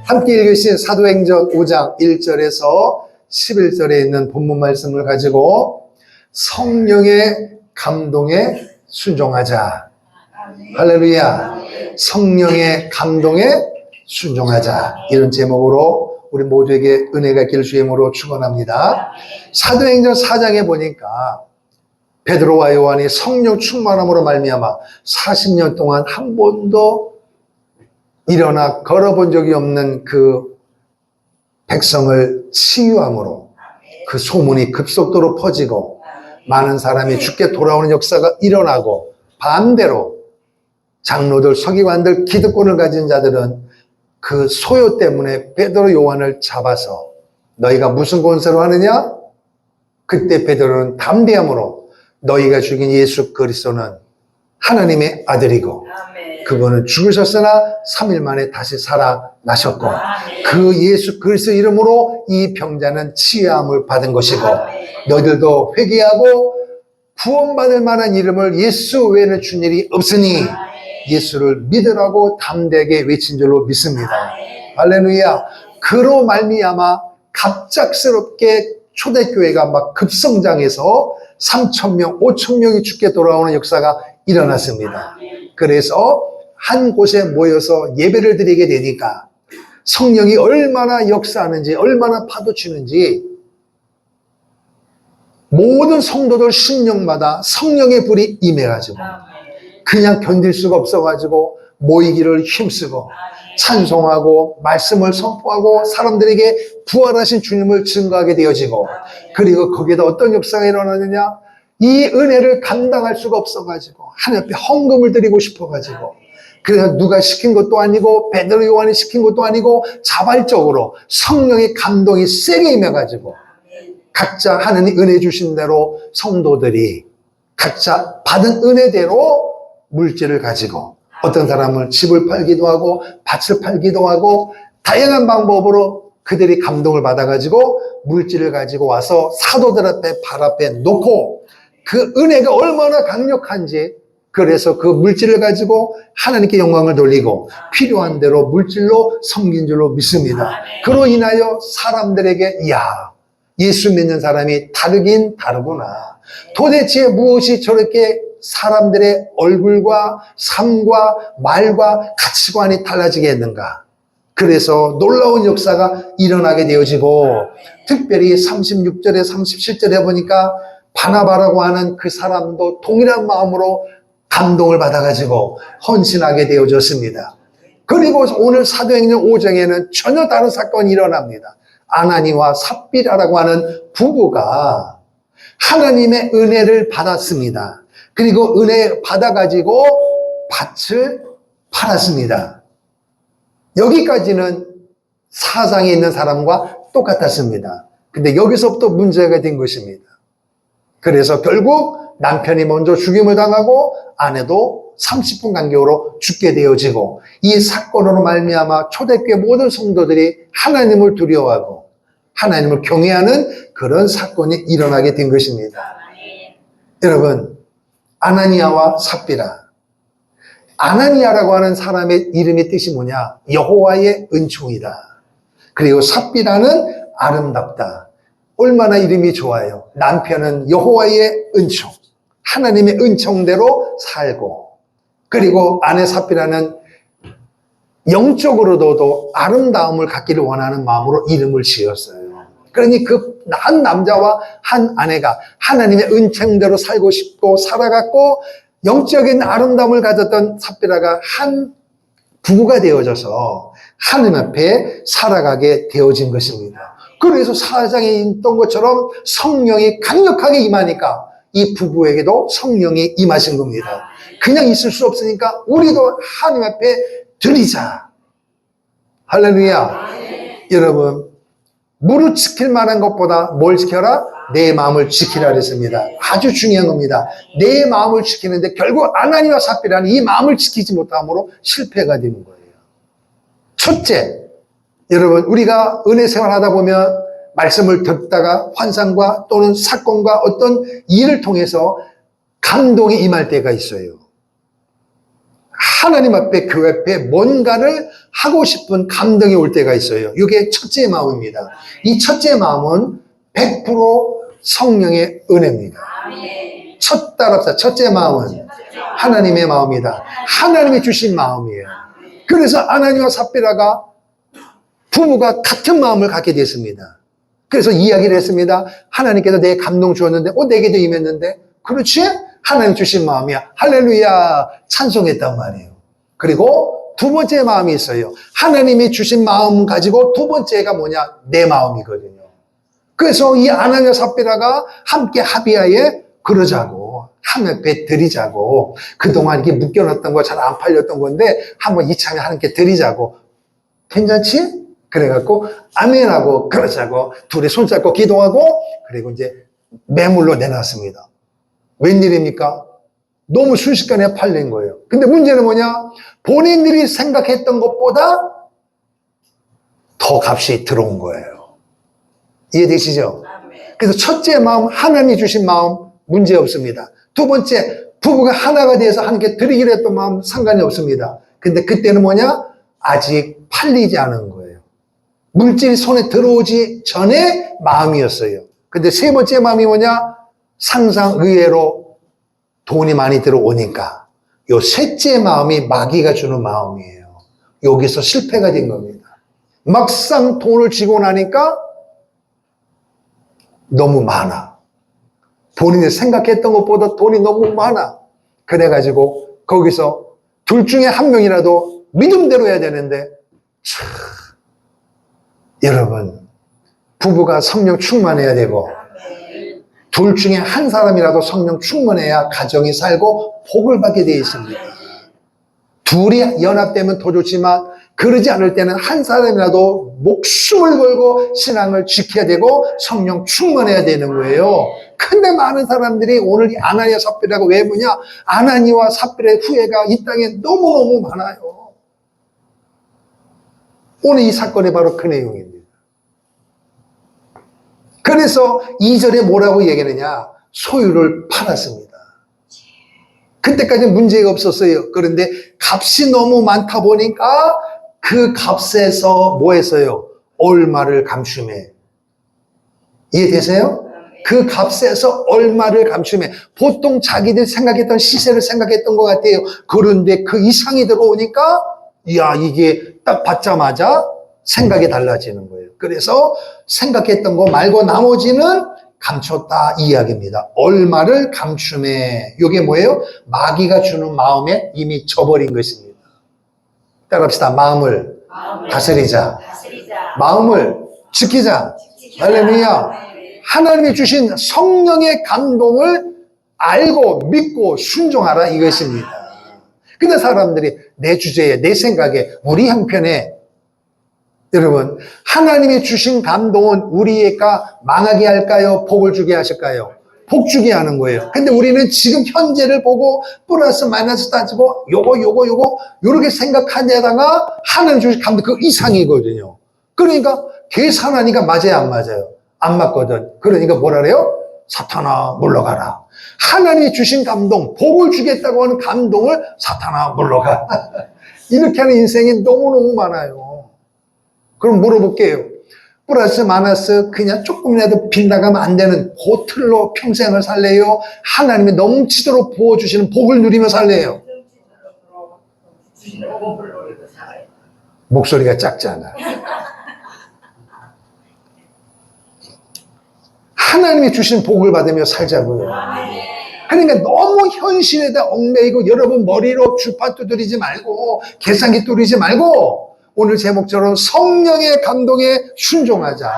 함께 읽으신 사도행전 5장 1절에서 11절에 있는 본문 말씀을 가지고 성령의 감동에 순종하자. 할렐루야. 성령의 감동에 순종하자. 이런 제목으로 우리 모두에게 은혜가 있기를 주의 이름으로 축원합니다. 사도행전 4장에 보니까 베드로와 요한이 성령 충만함으로 말미암아 40년 동안 한 번도 일어나 걸어본 적이 없는 그 백성을 치유함으로 그 소문이 급속도로 퍼지고 많은 사람이 죽게 돌아오는 역사가 일어나고, 반대로 장로들, 서기관들, 기득권을 가진 자들은 그 소요 때문에 베드로, 요한을 잡아서 너희가 무슨 권세로 하느냐? 그때 베드로는 담대함으로 너희가 죽인 예수 그리스도는 하나님의 아들이고 그분은 죽으셨으나 3일 만에 다시 살아나셨고 그 예수 그리스도 이름으로 이 병자는 치유함을 받은 것이고 너희들도 회개하고 구원받을 만한 이름을 예수 외에는 준 일이 없으니 예수를 믿으라고 담대하게 외친 줄로 믿습니다. 할렐루야. 그로 말미암아 갑작스럽게 초대교회가 막 급성장해서 3,000명, 5,000명이 죽게 돌아오는 역사가 일어났습니다. 그래서 한 곳에 모여서 예배를 드리게 되니까 성령이 얼마나 역사하는지, 얼마나 파도치는지 모든 성도들 심령마다 성령의 불이 임해가지고 그냥 견딜 수가 없어가지고 모이기를 힘쓰고 찬송하고 말씀을 선포하고 사람들에게 부활하신 주님을 증거하게 되어지고, 그리고 거기에다 어떤 역사가 일어나느냐? 이 은혜를 감당할 수가 없어가지고 하나님 앞에 헌금을 드리고 싶어가지고, 그래서 누가 시킨 것도 아니고 베드로, 요한이 시킨 것도 아니고 자발적으로 성령의 감동이 세게 임해가지고 각자 하나님 은혜 주신 대로 성도들이 각자 받은 은혜대로 물질을 가지고, 어떤 사람은 집을 팔기도 하고 밭을 팔기도 하고 다양한 방법으로 그들이 감동을 받아가지고 물질을 가지고 와서 사도들 앞에, 발 앞에 놓고 그 은혜가 얼마나 강력한지, 그래서 그 물질을 가지고 하나님께 영광을 돌리고 필요한 대로 물질로 섬긴 줄로 믿습니다. 그로 인하여 사람들에게 이야, 예수 믿는 사람이 다르긴 다르구나. 도대체 무엇이 저렇게 사람들의 얼굴과 삶과 말과 가치관이 달라지게 했는가? 그래서 놀라운 역사가 일어나게 되어지고, 특별히 36절에 37절에 보니까 바나바라고 하는 그 사람도 동일한 마음으로 감동을 받아가지고 헌신하게 되어졌습니다. 그리고 오늘 사도행전 5장에는 전혀 다른 사건이 일어납니다. 아나니와 삽비라라고 하는 부부가 하나님의 은혜를 받았습니다. 그리고 은혜 받아가지고 밭을 팔았습니다. 여기까지는 사상에 있는 사람과 똑같았습니다. 근데 여기서부터 문제가 된 것입니다. 그래서 결국 남편이 먼저 죽임을 당하고 아내도 30분 간격으로 죽게 되어지고, 이 사건으로 말미암아 초대교회 모든 성도들이 하나님을 두려워하고 하나님을 경외하는 그런 사건이 일어나게 된 것입니다. 여러분, 아나니아와 삽비라. 아나니아라고 하는 사람의 이름의 뜻이 뭐냐? 여호와의 은총이다. 그리고 삽비라는 아름답다. 얼마나 이름이 좋아요. 남편은 여호와의 은총, 하나님의 은총대로 살고, 그리고 아내 삽비라는 영적으로도 아름다움을 갖기를 원하는 마음으로 이름을 지었어요. 그러니 그 한 남자와 한 아내가 하나님의 은총대로 살고 싶고 살아갔고, 영적인 아름다움을 가졌던 삽비라가 한 부부가 되어져서 하나님 앞에 살아가게 되어진 것입니다. 그래서 사장에 있던 것처럼 성령이 강력하게 임하니까 이 부부에게도 성령이 임하신 겁니다. 그냥 있을 수 없으니까 우리도 하나님 앞에 드리자. 할렐루야. 여러분, 무릇 지킬 만한 것보다 뭘 지켜라? 내 마음을 지키라 그랬습니다. 아주 중요한 겁니다. 내 마음을 지키는데 결국 아나니와 삽비라는 이 마음을 지키지 못함으로 실패가 되는 거예요. 첫째, 여러분, 우리가 은혜 생활하다 보면 말씀을 듣다가 환상과 또는 사건과 어떤 일을 통해서 감동이 임할 때가 있어요. 하나님 앞에, 교회 앞에 뭔가를 하고 싶은 감동이 올 때가 있어요. 이게 첫째 마음입니다. 이 첫째 마음은 100% 성령의 은혜입니다. 따라합시다. 첫째 마음은 하나님의 마음이다. 하나님이 주신 마음이에요. 그래서 아나니와 삽비라가 부부가 같은 마음을 갖게 됐습니다. 그래서 이야기를 했습니다. 하나님께서 내 감동 주었는데, 내게도 임했는데, 그렇지? 하나님 주신 마음이야. 할렐루야. 찬송했단 말이에요. 그리고 두 번째 마음이 있어요. 하나님이 주신 마음 가지고 두 번째가 뭐냐? 내 마음이거든요. 그래서 이 아나니아 삽비라가 함께 합의하에 그러자고, 하나님 앞에 드리자고, 그동안 이렇게 묶여놨던 거 잘 안 팔렸던 건데 한번 이참에 하나님께 드리자고. 괜찮지? 그래갖고 아멘하고 그러자고 둘이 손잡고 기도하고, 그리고 이제 매물로 내놨습니다. 웬일입니까? 너무 순식간에 팔린 거예요. 근데 문제는 뭐냐? 본인들이 생각했던 것보다 더 값이 들어온 거예요. 이해되시죠? 그래서 첫째 마음, 하나님이 주신 마음 문제 없습니다. 두 번째, 부부가 하나가 돼서 하나님께 드리기로 했던 마음 상관이 없습니다. 근데 그때는 뭐냐? 아직 팔리지 않은 거예요. 물질이 손에 들어오지 전에 마음이었어요. 근데 세 번째 마음이 뭐냐? 상상 의외로 돈이 많이 들어오니까 요 셋째 마음이 마귀가 주는 마음이에요. 여기서 실패가 된 겁니다. 막상 돈을 쥐고 나니까 너무 많아. 본인이 생각했던 것보다 돈이 너무 많아. 그래가지고 거기서 둘 중에 한 명이라도 믿음대로 해야 되는데, 여러분, 부부가 성령 충만해야 되고 둘 중에 한 사람이라도 성령 충만해야 가정이 살고 복을 받게 되어 있습니다. 둘이 연합되면 더 좋지만 그러지 않을 때는 한 사람이라도 목숨을 걸고 신앙을 지켜야 되고 성령 충만해야 되는 거예요. 근데 많은 사람들이 오늘 이 아나니아 삽비라가 왜 뭐냐? 아나니와 삽비라의 후회가 이 땅에 너무너무 많아요. 오늘 이 사건이 바로 그 내용입니다. 그래서 2절에 뭐라고 얘기하느냐? 소유를 팔았습니다. 그때까지는 문제가 없었어요. 그런데 값이 너무 많다 보니까 그 값에서 뭐 했어요? 얼마를 감춤해. 이해되세요? 그 값에서 얼마를 감춤해. 보통 자기들 생각했던 시세를 생각했던 것 같아요. 그런데 그 이상이 들어오니까 이야, 이게 딱 받자마자 생각이 달라지는 거예요. 그래서 생각했던 거 말고 나머지는 감췄다 이 이야기입니다. 얼마를 감춤해. 이게 뭐예요? 마귀가 주는 마음에 이미 져버린 것입니다. 따라합시다. 마음을 다스리자. 마음을 지키자. 할렐루야. 하나님이 주신 성령의 감동을 알고 믿고 순종하라 이것입니다. 근데 사람들이 내 주제에, 내 생각에, 우리 형편에, 여러분, 하나님이 주신 감동은 우리가 망하게 할까요? 복을 주게 하실까요? 복 주게 하는 거예요. 근데 우리는 지금 현재를 보고 플러스 마이너스 따지고 요거 요렇게 생각하다가 하나님 주신 감동 그 이상이거든요. 그러니까 계산하니까 맞아요, 안 맞아요? 안 맞거든. 그러니까 뭐라 그래요? 사탄아 물러가라. 하나님이 주신 감동, 복을 주겠다고 하는 감동을 사탄아 물러가. 이렇게 하는 인생이 너무너무 많아요. 그럼 물어볼게요. 플러스 마이너스 그냥 조금이라도 빗나가면 안 되는 그 틀로 평생을 살래요? 하나님이 넘치도록 부어주시는 복을 누리며 살래요? 목소리가 작잖아. 하나님이 주신 복을 받으며 살자고요. 그러니까 너무 현실에다 얽매이고 여러분 머리로 주파 두드리지 말고 계산기 뚫리지 말고 오늘 제목처럼 성령의 감동에 순종하자.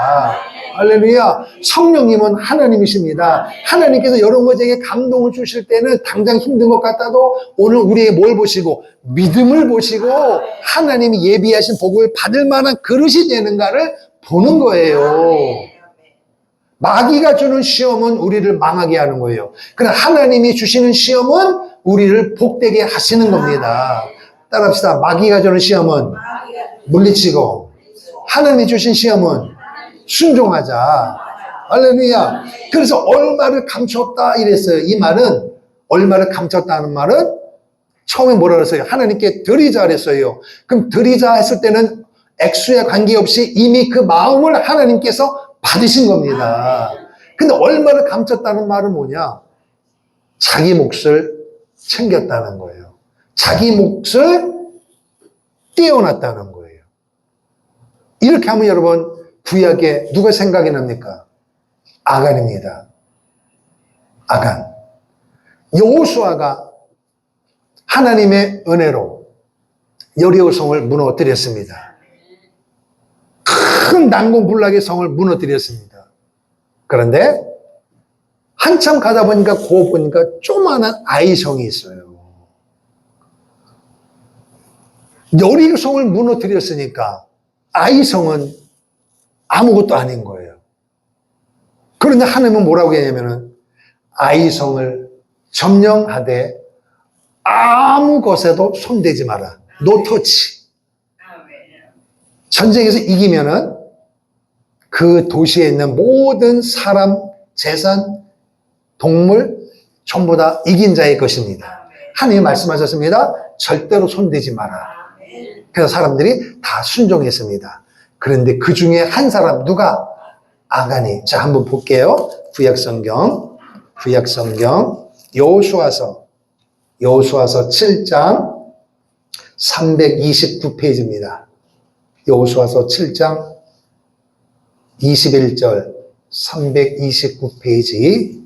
할렐루야. 성령님은 하나님이십니다. 하나님께서 여러 가지에게 감동을 주실 때는 당장 힘든 것 같아도 오늘 우리의 뭘 보시고 믿음을 보시고 하나님이 예비하신 복을 받을 만한 그릇이 되는가를 보는 거예요. 마귀가 주는 시험은 우리를 망하게 하는 거예요. 그러나 하나님이 주시는 시험은 우리를 복되게 하시는 겁니다. 따라합시다. 마귀가 주는 시험은 물리치고 하나님이 주신 시험은 순종하자. 할렐루야. 그래서 얼마를 감췄다 이랬어요. 이 말은 얼마를 감췄다는 말은 처음에 뭐라 그랬어요? 하나님께 드리자 그랬어요. 그럼 드리자 했을 때는 액수에 관계없이 이미 그 마음을 하나님께서 받으신 겁니다. 근데 얼마를 감췄다는 말은 뭐냐? 자기 몫을 챙겼다는 거예요. 자기 몫을 떼어놨다는 거예요. 이렇게 하면 여러분, 구약에 누가 생각이 납니까? 아간입니다. 아간. 여호수아가 하나님의 은혜로 여리고성을 무너뜨렸습니다. 큰 난공불락의 성을 무너뜨렸습니다. 그런데 한참 가다 보니까 보니까 조그마한 아이성이 있어요. 여리고성을 무너뜨렸으니까 아이성은 아무것도 아닌 거예요. 그런데 하나님은 뭐라고 했냐면은 아이성을 점령하되 아무 것에도 손대지 마라. No touch. 전쟁에서 이기면은 그 도시에 있는 모든 사람, 재산, 동물 전부 다 이긴 자의 것입니다. 하나님이 말씀하셨습니다. 절대로 손대지 마라. 그래서 사람들이 다 순종했습니다. 그런데 그 중에 한 사람 누가? 아간이. 자, 한번 볼게요. 구약성경 여호수아서 7장 329페이지입니다. 여호수아서 7장 21절 329페이지.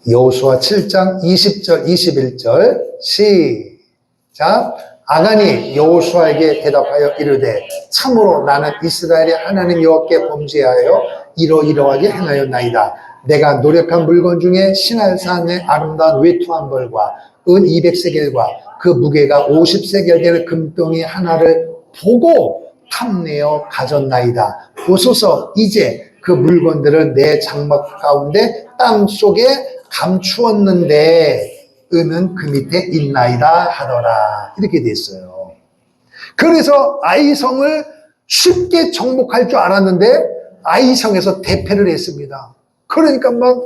여호수아 7장 20절 21절 시작. 아간이 여호수아에게 대답하여 이르되 참으로 나는 이스라엘의 하나님 여호와께 범죄하여 이러이러하게 행하였나이다. 내가 노력한 물건 중에 시날산의 아름다운 외투한 벌과 은 200세겔과 그 무게가 50세겔 되는 금덩이 하나를 보고 탐내어 가졌나이다. 보소서 이제 그 물건들을 내 장막 가운데 땅 속에 감추었는데 은은 그 밑에 있나이다 하더라. 이렇게 돼 있어요. 그래서 아이성을 쉽게 정복할 줄 알았는데 아이성에서 대패를 했습니다. 그러니까 막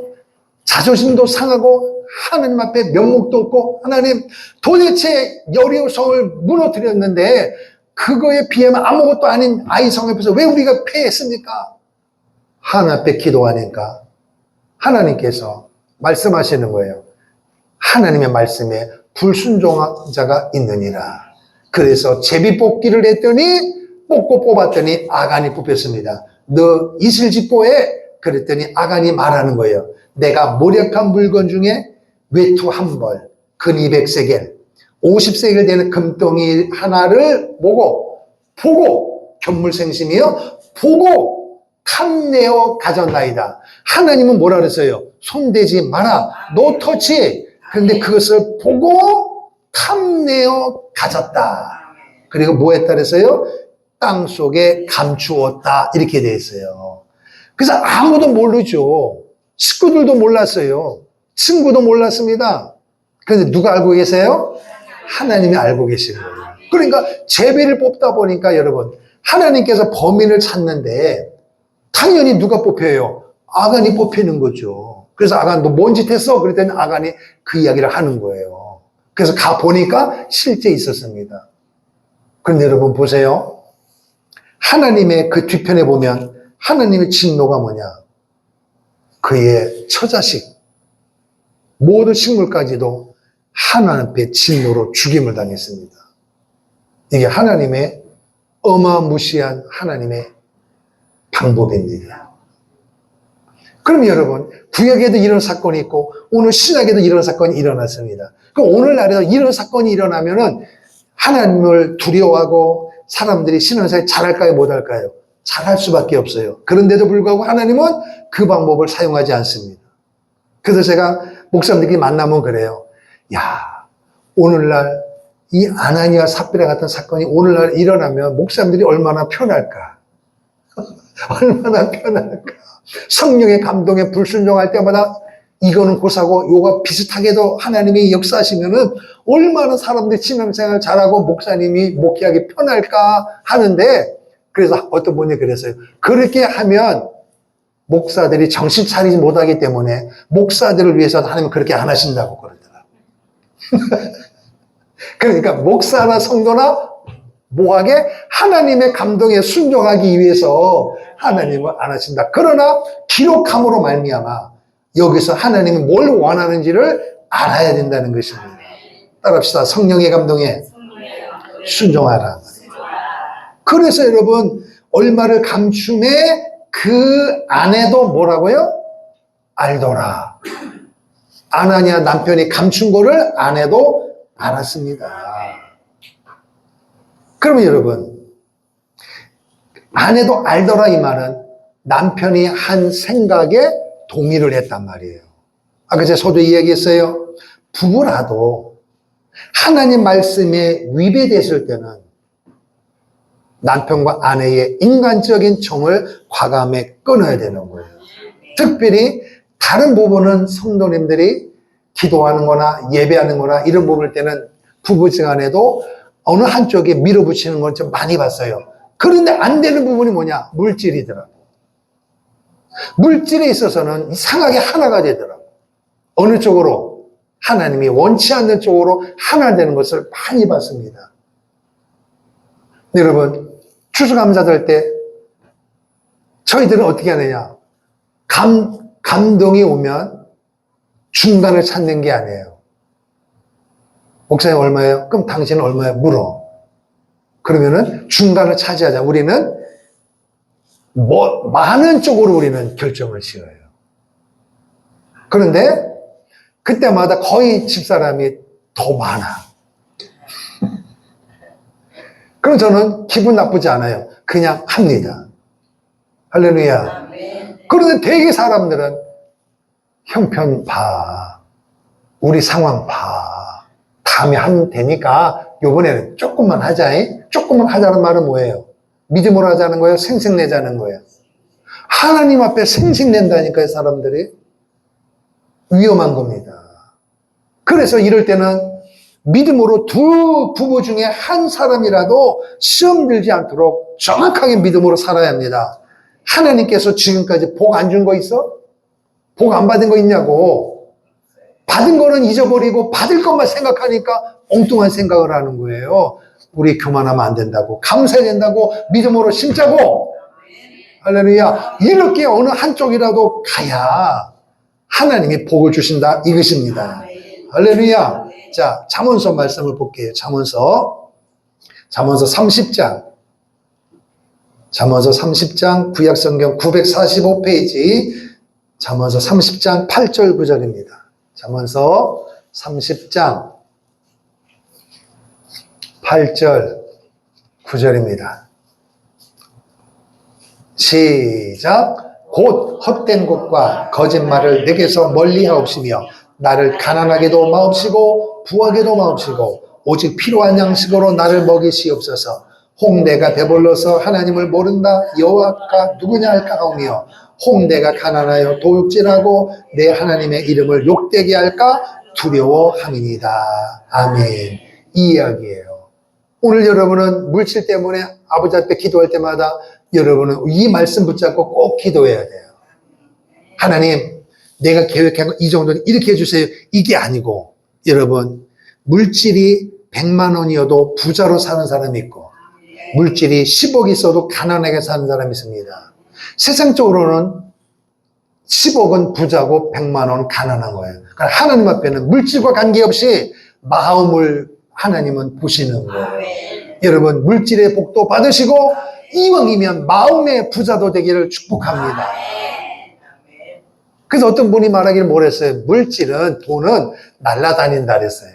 자존심도 상하고 하나님 앞에 면목도 없고 하나님 도대체 여리고성을 무너뜨렸는데 그거에 비하면 아무것도 아닌 아이성 앞에서 왜 우리가 패했습니까? 하나님 앞에 기도하니까 하나님께서 말씀하시는 거예요. 하나님의 말씀에 불순종한 자가 있느니라. 그래서 제비 뽑기를 했더니 뽑았더니 아간이 뽑혔습니다. 너 이슬 짓고 해. 그랬더니 아간이 말하는 거예요. 내가 모략한 물건 중에 외투 한 벌, 근 200세겔, 50세겔 되는 금덩이 하나를 보고 견물생심이요. 보고 탐내어 가졌나이다. 하나님은 뭐라 그랬어요? 손대지 마라. No touch. 그런데 그것을 보고 탐내어 가졌다. 그리고 뭐 했다 그랬어요? 땅 속에 감추었다. 이렇게 돼 있어요. 그래서 아무도 모르죠. 식구들도 몰랐어요. 친구도 몰랐습니다. 그런데 누가 알고 계세요? 하나님이 알고 계시는 거예요. 그러니까 제비를 뽑다 보니까 여러분 하나님께서 범인을 찾는데 당연히 누가 뽑혀요? 아간이 뽑히는 거죠. 그래서 아간 너 뭔 짓 했어? 그랬더니 아간이 그 이야기를 하는 거예요. 그래서 가 보니까 실제 있었습니다. 그런데 여러분 보세요. 하나님의 그 뒤편에 보면 하나님의 진노가 뭐냐? 그의 처자식 모든 식물까지도 하나님 앞에 진노로 죽임을 당했습니다. 이게 하나님의 어마무시한 하나님의 방법입니다. 그럼 여러분 구약에도 이런 사건이 있고 오늘 신약에도 이런 사건이 일어났습니다. 그럼 오늘날에도 이런 사건이 일어나면은 하나님을 두려워하고 사람들이 신앙생활 잘할까요? 못할까요? 잘할 수밖에 없어요. 그런데도 불구하고 하나님은 그 방법을 사용하지 않습니다. 그래서 제가 목사님들끼리 만나면 그래요. 야, 오늘날 이 아나니아 삽비라 같은 사건이 오늘날 일어나면 목사님들이 얼마나 편할까? 얼마나 편할까? 성령의 감동에 불순종할 때마다 이거는 고사고 요가 비슷하게도 하나님이 역사하시면은 얼마나 사람들이 신앙생활 잘하고 목사님이 목회하기 편할까 하는데 그래서 어떤 분이 그랬어요. 그렇게 하면 목사들이 정신 차리지 못하기 때문에 목사들을 위해서 하나님은 그렇게 안 하신다고 그러더라고요. 그러니까 목사나 성도나 뭐하게? 하나님의 감동에 순종하기 위해서 하나님은 안 하신다. 그러나 기록함으로 말미암아 여기서 하나님이 뭘 원하는지를 알아야 된다는 것입니다. 따라합시다. 성령의 감동에 순종하라. 그래서 여러분 얼마를 감춤해 그 아내도 뭐라고요? 알더라. 아나니아 남편이 감춘 거를 아내도 알았습니다. 그러면 여러분 아내도 알더라 이 말은 남편이 한 생각에 동의를 했단 말이에요. 아까 제가 서두 이야기했어요. 부부라도 하나님 말씀에 위배됐을 때는 남편과 아내의 인간적인 정을 과감히 끊어야 되는 거예요. 특별히 다른 부분은 성도님들이 기도하는 거나 예배하는 거나 이런 부분일 때는 부부지간에도 어느 한쪽에 밀어붙이는 걸 좀 많이 봤어요. 그런데 안 되는 부분이 뭐냐? 물질이더라고. 물질에 있어서는 이상하게 하나가 되더라고. 어느 쪽으로? 하나님이 원치 않는 쪽으로 하나 되는 것을 많이 봤습니다. 여러분, 추수감사절 때 저희들은 어떻게 하느냐? 감동이 오면 중간을 찾는 게 아니에요. 목사님 얼마예요? 그럼 당신은 얼마예요? 물어. 그러면은 중간을 차지하자. 우리는 많은 쪽으로 우리는 결정을 지어요. 그런데 그때마다 거의 집사람이 더 많아. 그럼 저는 기분 나쁘지 않아요. 그냥 합니다. 할렐루야. 그런데 대개 사람들은 형편 봐. 우리 상황 봐. 다음에 하면 되니까 요번에는 조금만 하자. 조금만 하자는 말은 뭐예요? 믿음으로 하자는 거예요? 생색내자는 거예요? 하나님 앞에 생색낸다니까요, 사람들이. 위험한 겁니다. 그래서 이럴 때는 믿음으로 두 부부 중에 한 사람이라도 시험 들지 않도록 정확하게 믿음으로 살아야 합니다. 하나님께서 지금까지 복 안 준 거 있어? 복 안 받은 거 있냐고. 받은 거는 잊어버리고 받을 것만 생각하니까 엉뚱한 생각을 하는 거예요. 우리 교만하면 안 된다고, 감사해야 된다고, 믿음으로 심자고. 할렐루야. 이렇게 어느 한쪽이라도 가야 하나님이 복을 주신다 이것입니다. 할렐루야. 자, 잠언서 말씀을 볼게요. 잠언서 30장. 잠언서 30장 구약성경 945페이지 잠언서 30장 8절 9절입니다. 잠언서 30장 8절 9절입니다. 시작. 곧 헛된 것과 거짓말을 내게서 멀리하옵시며 나를 가난하게도 마옵시고 부하게도 마옵시고 오직 필요한 양식으로 나를 먹이시옵소서. 홍대가 배불러서 하나님을 모른다. 여호와가 누구냐 할까 하오며 홍대가 가난하여 도둑질하고 내 하나님의 이름을 욕되게 할까 두려워함이니이다. 아멘. 이 이야기예요. 오늘 여러분은 물질 때문에 아버지 앞에 기도할 때마다 여러분은 이 말씀 붙잡고 꼭 기도해야 돼요. 하나님, 내가 계획한 거 이 정도는 이렇게 해주세요. 이게 아니고 여러분, 물질이 100만 원이어도 부자로 사는 사람이 있고 물질이 10억 있어도 가난하게 사는 사람이 있습니다. 세상적으로는 10억은 부자고 100만 원은 가난한 거예요. 그러니까 하나님 앞에는 물질과 관계없이 마음을 하나님은 보시는 거예요. 여러분, 물질의 복도 받으시고 이왕이면 마음의 부자도 되기를 축복합니다. 그래서 어떤 분이 말하기를 뭐랬어요? 물질은, 돈은 날아다닌다 그랬어요.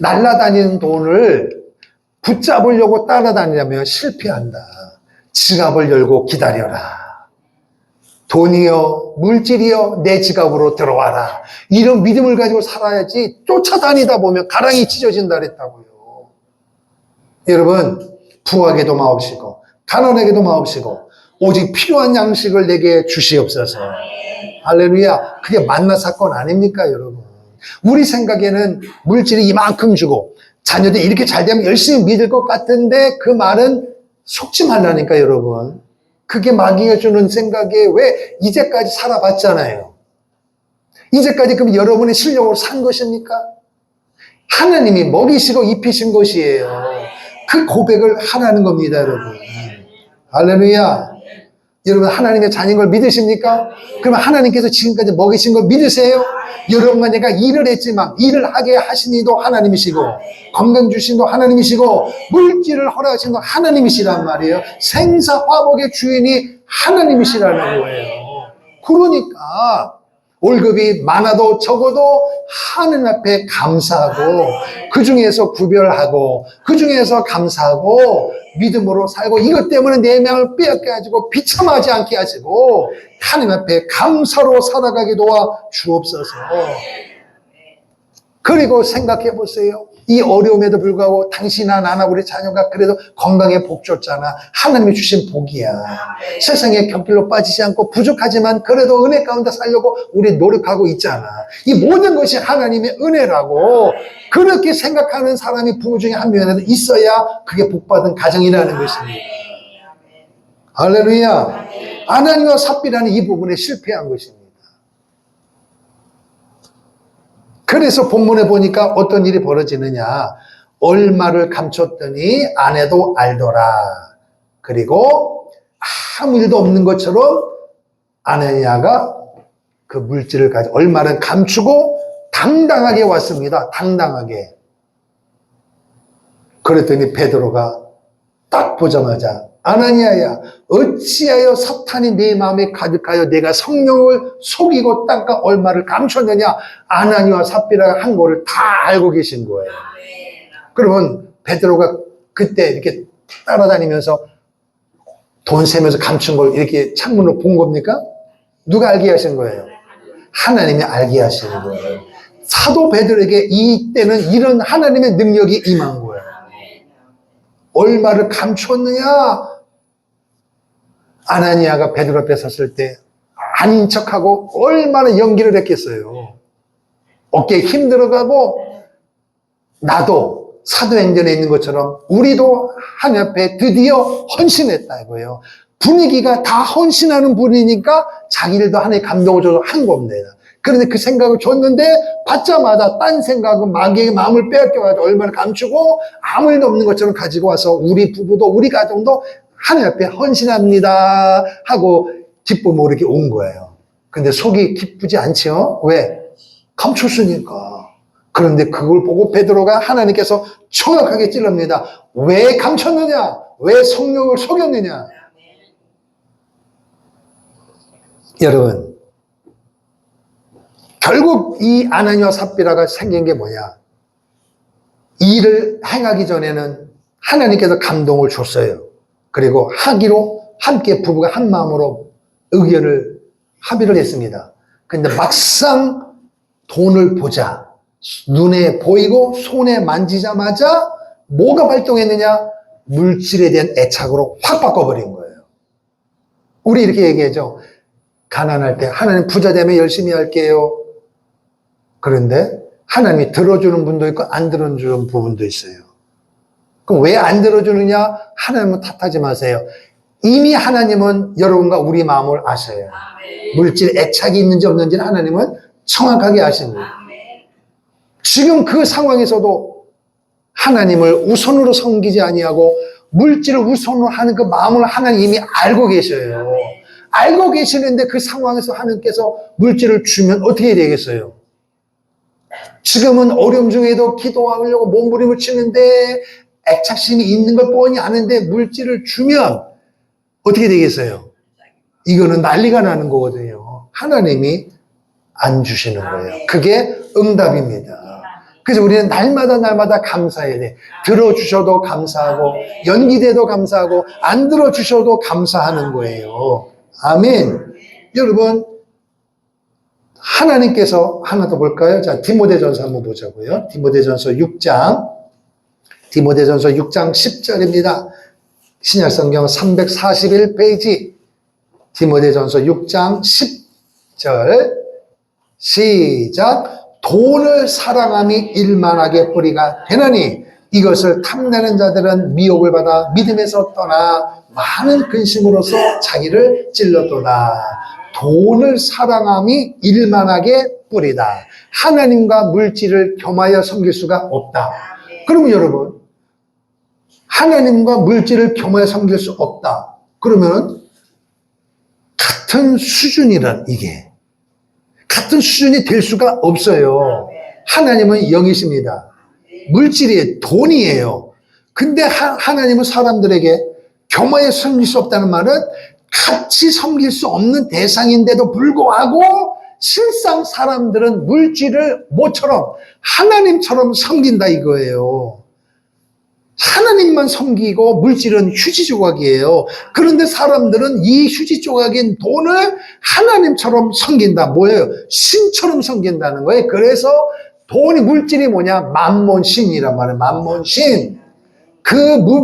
날아다니는 돈을 붙잡으려고 따라다니려면 실패한다. 지갑을 열고 기다려라. 돈이요, 물질이요, 내 지갑으로 들어와라. 이런 믿음을 가지고 살아야지 쫓아다니다 보면 가랑이 찢어진다 그랬다고요. 여러분, 부하게도 마옵시고 가난하게도 마옵시고 오직 필요한 양식을 내게 주시옵소서. 할렐루야. 그게 만나 사건 아닙니까, 여러분? 우리 생각에는 물질이 이만큼 주고 자녀들이 이렇게 잘 되면 열심히 믿을 것 같은데 그 말은 속지 말라니까, 여러분. 그게 마귀가 주는 생각에 왜 이제까지 살아봤잖아요. 이제까지 그럼 여러분의 실력으로 산 것입니까? 하나님이 먹이시고 입히신 것이에요. 그 고백을 하라는 겁니다, 여러분. 할렐루야. 여러분 하나님의 자녀인 걸 믿으십니까? 그러면 하나님께서 지금까지 먹이신 걸 믿으세요? 여러분과 내가 일을 했지만 일을 하게 하신 이도 하나님이시고 건강 주신 도 하나님이시고 물질을 허락하신 도 하나님이시란 말이에요. 생사화복의 주인이 하나님이시라는 거예요. 그러니까 월급이 많아도 적어도 하나님 앞에 감사하고 그 중에서 구별하고 그 중에서 감사하고 믿음으로 살고 이것 때문에 내 명을 빼앗게 하시고 비참하지 않게 하시고 하나님 앞에 감사로 살아가게 도와 주옵소서. 그리고 생각해 보세요. 이 어려움에도 불구하고 당신이나 나나 우리 자녀가 그래도 건강에 복 줬잖아. 하나님이 주신 복이야. 세상의 경길로 빠지지 않고 부족하지만 그래도 은혜 가운데 살려고 우리 노력하고 있잖아. 이 모든 것이 하나님의 은혜라고 그렇게 생각하는 사람이 부부 중에 한 명이라도 있어야 그게 복받은 가정이라는 것입니다. 할렐루야. 아나니와 삽비라는 이 부분에 실패한 것입니다. 그래서 본문에 보니까 어떤 일이 벌어지느냐. 얼마를 감췄더니 아내도 알더라. 그리고 아무 일도 없는 것처럼 아나니아가 그 물질을 가지고 얼마를 감추고 당당하게 왔습니다. 당당하게. 그랬더니 베드로가 딱 보자마자 아나니아야 어찌하여 사탄이 내 마음에 가득하여 내가 성령을 속이고 땅과 얼마를 감췄느냐. 아나니와 삽비라가 한 거를 다 알고 계신 거예요. 그러면 베드로가 그때 이렇게 따라다니면서 돈 세면서 감춘 걸 이렇게 창문으로 본 겁니까? 누가 알게 하신 거예요? 하나님이 알게 하시는 거예요. 사도 베드로에게 이때는 이런 하나님의 능력이 임한 거예요. 얼마를 감췄느냐? 아나니아가 베드로 앞에 섰을 때 아닌 척하고 얼마나 연기를 했겠어요. 어깨에 힘 들어가고 나도 사도행전에 있는 것처럼 우리도 하나님 앞에 드디어 헌신했다 이거예요. 분위기가 다 헌신하는 분이니까 자기들도 하나님의 감동을 줘서 한 겁니다. 그런데 그 생각을 줬는데 받자마자 딴 생각은 마귀의 마음을 빼앗겨가지고 얼마나 감추고 아무 일도 없는 것처럼 가지고 와서 우리 부부도 우리 가정도 하나님 앞에 헌신합니다 하고 기쁨으로 이렇게 온 거예요. 근데 속이 기쁘지 않죠? 왜? 감췄으니까. 그런데 그걸 보고 베드로가 하나님께서 정확하게 찔릅니다. 왜 감췄느냐? 왜 성령을 속였느냐? 여러분 결국 이 아나니와 삽비라가 생긴 게 뭐냐? 일을 행하기 전에는 하나님께서 감동을 줬어요. 그리고 하기로 함께 부부가 한 마음으로 의견을 합의를 했습니다. 근데 막상 돈을 보자. 눈에 보이고 손에 만지자마자 뭐가 발동했느냐? 물질에 대한 애착으로 확 바꿔버린 거예요. 우리 이렇게 얘기하죠. 가난할 때 하나님 부자 되면 열심히 할게요. 그런데 하나님이 들어주는 분도 있고 안 들어주는 부분도 있어요. 그럼 왜 안 들어주느냐? 하나님은 탓하지 마세요. 이미 하나님은 여러분과 우리 마음을 아셔요. 물질 애착이 있는지 없는지는 하나님은 정확하게 아십니다. 지금 그 상황에서도 하나님을 우선으로 섬기지 아니하고 물질을 우선으로 하는 그 마음을 하나님이 알고 계셔요. 알고 계시는데 그 상황에서 하나님께서 물질을 주면 어떻게 되겠어요? 지금은 어려움 중에도 기도하려고 몸부림을 치는데 애착심이 있는 걸 뻔히 아는데 물질을 주면 어떻게 되겠어요? 이거는 난리가 나는 거거든요. 하나님이 안 주시는 거예요. 그게 응답입니다. 그래서 우리는 날마다 감사해야 돼. 들어주셔도 감사하고 연기돼도 감사하고 안 들어주셔도 감사하는 거예요. 아멘. 여러분 하나님께서 하나 더 볼까요? 자, 디모데전서 한번 보자고요. 디모데전서 6장 10절입니다. 신약성경 341페이지 디모데전서 6장 10절 시작. 돈을 사랑함이 일만하게 뿌리가 되나니 이것을 탐내는 자들은 미혹을 받아 믿음에서 떠나 많은 근심으로서 자기를 찔렀도다. 돈을 사랑함이 일만하게 뿌리다. 하나님과 물질을 겸하여 섬길 수가 없다. 그러면 여러분, 하나님과 물질을 겸하여 섬길 수 없다. 그러면 같은 수준이란 이게. 같은 수준이 될 수가 없어요. 하나님은 영이십니다. 물질이 돈이에요. 근데 하나님은 사람들에게 겸하여 섬길 수 없다는 말은 같이 섬길 수 없는 대상인데도 불구하고 실상 사람들은 물질을 뭐처럼 하나님처럼 섬긴다 이거예요. 하나님만 섬기고 물질은 휴지 조각이에요. 그런데 사람들은 이 휴지 조각인 돈을 하나님처럼 섬긴다. 뭐예요? 신처럼 섬긴다는 거예요. 그래서 돈이 물질이 뭐냐? 만몬신이란 말이에요. 만몬신. 그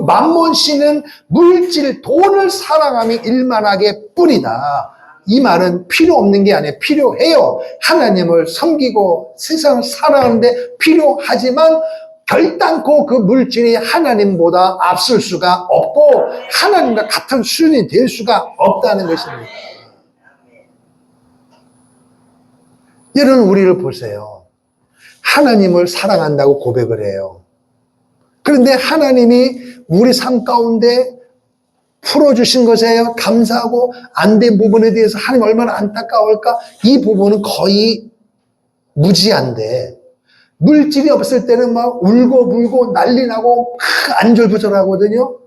만몬신은 물질, 돈을 사랑함이 일만하게 뿐이다. 이 말은 필요 없는 게 아니에요. 필요해요. 하나님을 섬기고 세상을 사랑하는데 필요하지만 결단코 그 물질이 하나님보다 앞설 수가 없고 하나님과 같은 수준이 될 수가 없다는 것입니다. 여러분 우리를 보세요. 하나님을 사랑한다고 고백을 해요. 그런데 하나님이 우리 삶 가운데 풀어주신 것에 감사하고 안 된 부분에 대해서 하나님 얼마나 안타까울까? 이 부분은 거의 무지한데 물질이 없을 때는 막 울고불고 난리 나고 막 안절부절하거든요.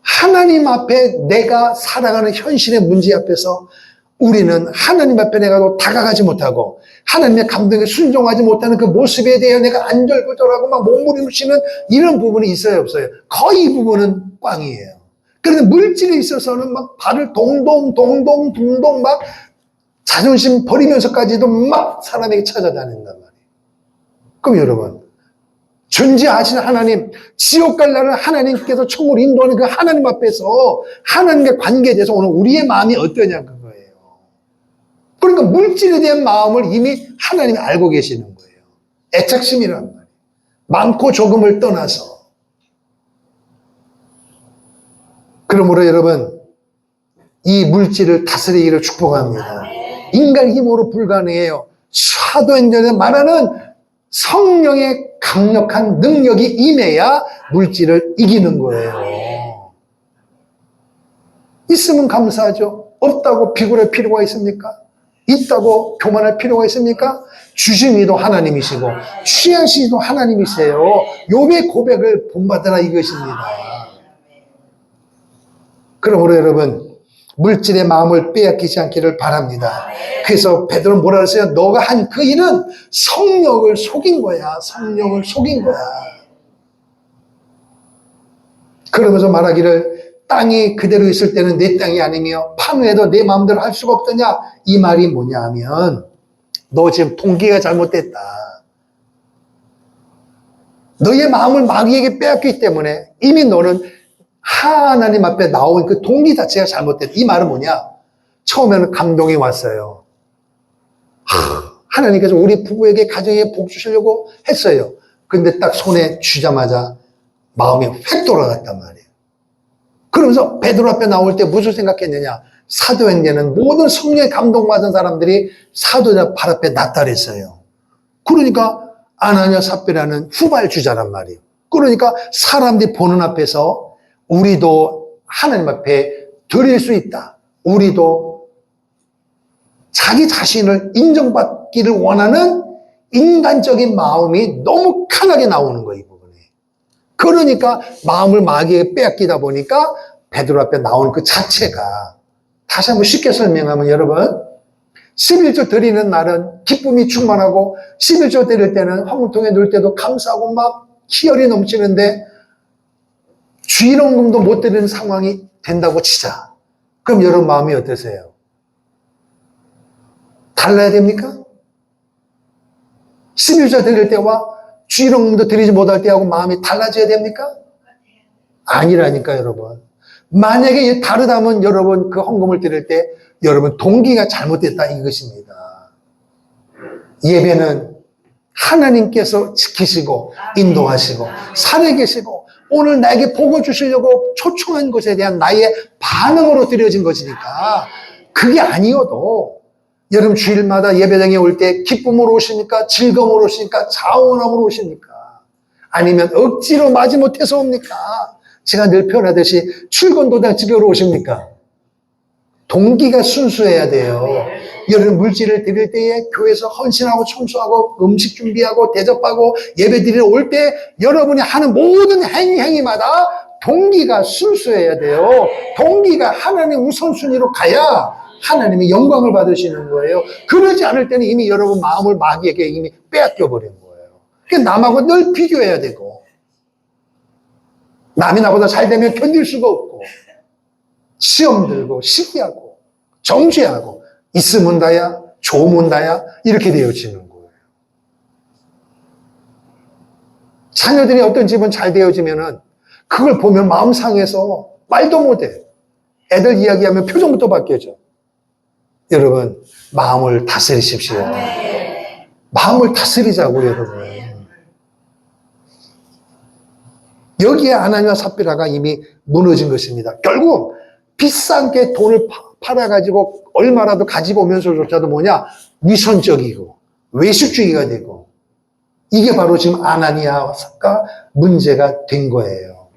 하나님 앞에 내가 살아가는 현실의 문제 앞에서 우리는 하나님 앞에 내가 다가가지 못하고 하나님의 감동에 순종하지 못하는 그 모습에 대해 내가 안절부절하고 막 몸부림치는 이런 부분이 있어요, 없어요? 거의 이 부분은 꽝이에요. 그런데 물질에 있어서는 막 발을 동동 막 자존심 버리면서까지도 막 사람에게 찾아다닌단 말이에요. 그럼 여러분, 존재하신 하나님, 지옥 갈 날은 하나님께서 총을 인도하는 그 하나님 앞에서 하나님과 관계에 대해서 오늘 우리의 마음이 어떠냐 그거예요. 그러니까 물질에 대한 마음을 이미 하나님이 알고 계시는 거예요. 애착심이란 말이에요. 많고 적음을 떠나서. 그러므로 여러분, 이 물질을 다스리기를 축복합니다. 인간 힘으로 불가능해요. 사도행전에 말하는 성령의 강력한 능력이 임해야 물질을 이기는 거예요. 있으면 감사하죠. 없다고 비굴할 필요가 있습니까? 있다고 교만할 필요가 있습니까? 주신 이도 하나님이시고 취하신 이도 하나님이세요. 욥의 고백을 본받으라 이것입니다. 그러므로 여러분 물질의 마음을 빼앗기지 않기를 바랍니다. 그래서 베드로는 뭐라 그랬어요? 너가 한 그 일은 성령을 속인 거야. 성령을 속인 거야. 그러면서 말하기를 땅이 그대로 있을 때는 내 땅이 아니며 파묘해도 내 마음대로 할 수가 없더냐. 이 말이 뭐냐 하면 너 지금 동기가 잘못됐다. 너의 마음을 마귀에게 빼앗기 때문에 이미 너는 하나님 앞에 나온 그 동기 자체가 잘못됐다. 이 말은 뭐냐? 처음에는 감동이 왔어요. 하나님께서 우리 부부에게 가정에 복 주시려고 했어요. 근데 딱 손에 쥐자마자 마음이 획 돌아갔단 말이에요. 그러면서 베드로 앞에 나올 때 무슨 생각했느냐? 사도행전은 모든 성령의 감동받은 사람들이 사도자 발 앞에 나타냈어요. 그러니까 아나니아 삽비라는 후발주자란 말이에요. 그러니까 사람들이 보는 앞에서 우리도 하나님 앞에 드릴 수 있다. 우리도 자기 자신을 인정받기를 원하는 인간적인 마음이 너무 강하게 나오는 거예요, 이 부분에. 그러니까 마음을 마귀에게 빼앗기다 보니까 베드로 앞에 나오는 그 자체가 다시 한번 쉽게 설명하면 여러분 11조 드리는 날은 기쁨이 충만하고 11조 드릴 때는 화물통에 놓을 때도 감사하고 막 희열이 넘치는데 주일원금도 못 드리는 상황이 된다고 치자. 그럼 여러분 마음이 어떠세요? 달라야 됩니까? 11조 드릴 때와 주일원금도 드리지 못할 때하고 마음이 달라져야 됩니까? 아니라니까 여러분. 만약에 다르다면 여러분 그 헌금을 드릴 때 여러분 동기가 잘못됐다 이것입니다. 예배는 하나님께서 지키시고 인도하시고 살아계시고 오늘 나에게 복을 주시려고 초청한 것에 대한 나의 반응으로 드려진 것이니까 그게 아니어도 여러분 주일마다 예배당에 올 때 기쁨으로 오십니까? 즐거움으로 오십니까? 자원함으로 오십니까? 아니면 억지로 마지못해서 옵니까? 제가 늘 표현하듯이 출근도장집으로 오십니까? 동기가 순수해야 돼요. 여러분 물질을 드릴 때에 교회에서 헌신하고 청소하고 음식 준비하고 대접하고 예배 드리러 올 때 여러분이 하는 모든 행위마다 동기가 순수해야 돼요. 동기가 하나님 우선순위로 가야 하나님이 영광을 받으시는 거예요. 그러지 않을 때는 이미 여러분 마음을 마귀에게 이미 빼앗겨 버린 거예요. 그러니까 남하고 늘 비교해야 되고 남이 나보다 잘 되면 견딜 수가 없고 시험 들고 시기하고 정죄하고 있으면 다야 좋으면 다야 이렇게 되어지는 거예요. 자녀들이 어떤 집은 잘 되어지면은 그걸 보면 마음 상해서 말도 못해. 애들 이야기하면 표정부터 바뀌어져. 여러분 마음을 다스리십시오. 마음을 다스리자고 여러분. 여기에 아나니와 삽비라가 이미 무너진 것입니다. 결국 비싼 게 돈을 팔아가지고 얼마라도 가지고 오면서조차도 뭐냐? 위선적이고 외식주의가 되고 이게 바로 지금 아나니아가 문제가 된 거예요.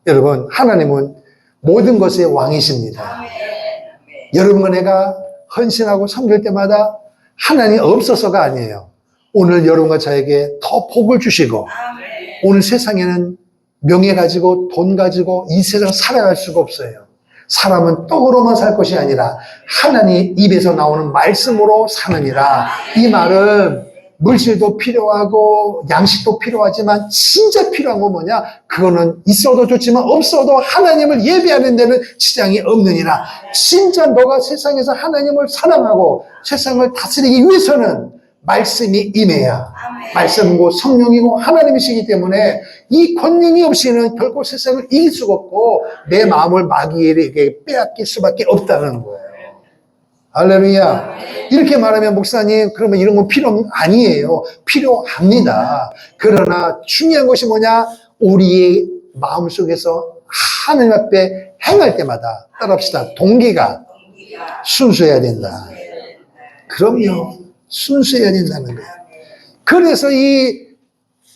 여러분 하나님은 모든 것의 왕이십니다. 여러분과 내가 헌신하고 섬길 때마다 하나님이 없어서가 아니에요. 오늘 여러분과 저에게 더 복을 주시고 오늘 세상에는 명예 가지고 돈 가지고 이 세상 살아갈 수가 없어요. 사람은 떡으로만 살 것이 아니라 하나님 입에서 나오는 말씀으로 사느니라. 이 말은 물질도 필요하고 양식도 필요하지만 진짜 필요한 건 뭐냐? 그거는 있어도 좋지만 없어도 하나님을 예배하는 데는 지장이 없느니라. 진짜 너가 세상에서 하나님을 사랑하고 세상을 다스리기 위해서는 말씀이 임해야. 말씀이고 성령이고 하나님이시기 때문에 이 권능이 없이는 결코 세상을 이길 수가 없고 내 마음을 마귀에게 빼앗길 수밖에 없다는 거예요. 할렐루야. 이렇게 말하면 목사님 그러면 이런 건 아니에요. 필요합니다. 그러나 중요한 것이 뭐냐? 우리의 마음속에서 하나님 앞에 행할 때마다 따라합시다. 동기가 순수해야 된다. 그럼요. 순수해야 된다는 거예요. 그래서 이